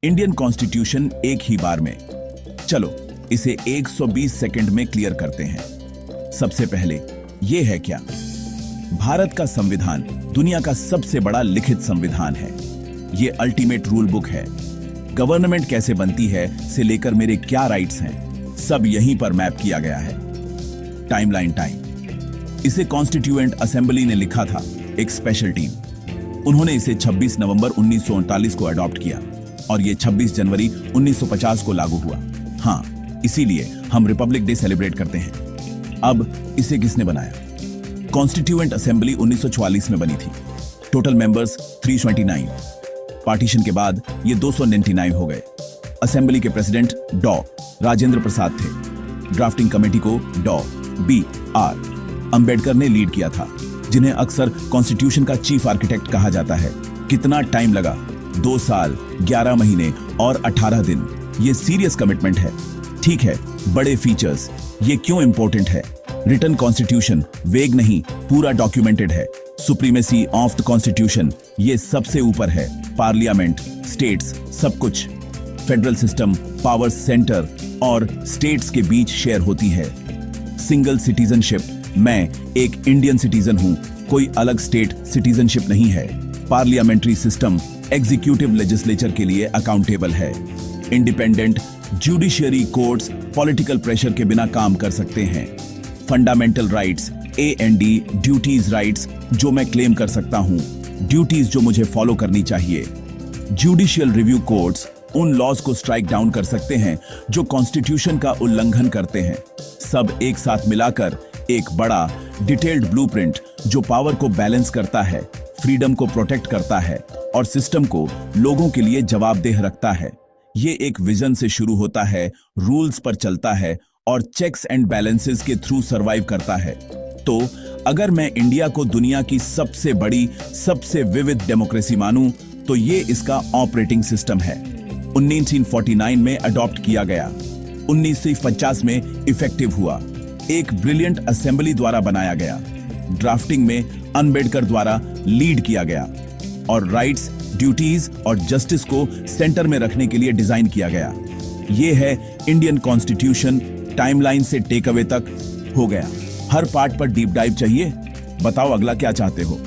Indian constitution एक ही बार में। चलो इसे 120 सेकंड में क्लियर करते हैं। सबसे पहले ये है क्या? भारत का संविधान दुनिया का सबसे बड़ा लिखित संविधान है। ये अल्टीमेट रूल बुक है। गवर्नमेंट कैसे बनती है से लेकर मेरे क्या राइट्स हैं, सब यहीं पर मैप किया गया है। Timeline time. इसे कॉन्स्टिट्यूएंट असेंबली ने लिखा था, एक स्पेशल टीम। उन्होंने इसे 26 नवंबर 1939 को अडॉप्ट किया और ये 26 जनवरी 1950 को लागू हुआ। हाँ, इसीलिए हम रिपब्लिक डे सेलिब्रेट करते हैं। अब इसे किसने बनाया? कॉन्स्टिट्यूएंट असेंबली 1944 में बनी थी। Total members 329। पार्टीशन के बाद ये 299 हो गए। असेंबली के प्रेसिडेंट डॉ राजेंद्र प्रसाद थे। ड्राफ्टिंग कमेटी को डॉ B.R. अंबेडकर ने लीड किया था, जिन्हें अक्सर कॉन्स्टिट्यूशन का चीफ आर्किटेक्ट कहा जाता है। कितना टाइम लगा? 2 साल 11 महीने और 18 दिन। ये सीरियस कमिटमेंट है। ठीक है, बड़े फीचर्स। ये क्यों इंपॉर्टेंट है? रिटन कॉन्स्टिट्यूशन वेग नहीं, पूरा डॉक्यूमेंटेड है। सुप्रीमेसी ऑफ द कॉन्स्टिट्यूशन, ये सबसे ऊपर है। पार्लियामेंट, स्टेट्स, सब कुछ। फेडरल सिस्टम, पावर सेंटर और स्टेट्स के बीच शेयर होती है। सिंगल सिटीजनशिप, मैं एक इंडियन सिटीजन हूं, कोई अलग स्टेट सिटीजनशिप नहीं है। पार्लियामेंट्री सिस्टम एग्जीक्यूटिव लेजिस्लेचर के लिए अकाउंटेबल है। Independent judiciary courts political pressure के बिना काम कर सकते हैं। Fundamental rights A&D duties rights जो मैं क्लेम कर सकता हूं, ड्यूटीज जो मुझे फॉलो करनी चाहिए। जुडिशियल रिव्यू कोर्ट्स उन लॉज को स्ट्राइक डाउन कर सकते हैं जो कॉन्स्टिट्यूशन का उल्लंघन करते हैं। सब एक साथ मिलाकर एक बड़ा डिटेल्ड ब्लूप्रिंट जो पावर को बैलेंस करता है, फ्रीडम को प्रोटेक्ट करता है और सिस्टम को लोगों के लिए जवाबदेह रखता है। ये एक विजन से शुरू होता है, रूल्स पर चलता है और चेक्स एंड बैलेंसेस के थ्रू सरवाइव करता है। तो अगर मैं इंडिया को दुनिया की सबसे बड़ी, सबसे विविध डेमोक्रेसी मानूं, तो ये इसका ऑपरेटिंग सिस्टम है। 1949 में अडॉप्ट किया गया, 1950 में इफेक्टिव हुआ, एक ब्रिलियंट असेंबली द्वारा बनाया गया, ड्राफ्टिंग में अंबेडकर द्वारा लीड किया गया और राइट्स, ड्यूटीज और जस्टिस को सेंटर में रखने के लिए डिजाइन किया गया। यह है इंडियन कॉन्स्टिट्यूशन। टाइमलाइन से टेक अवे तक हो गया। हर पार्ट पर डीप डाइव चाहिए? बताओ अगला क्या चाहते हो।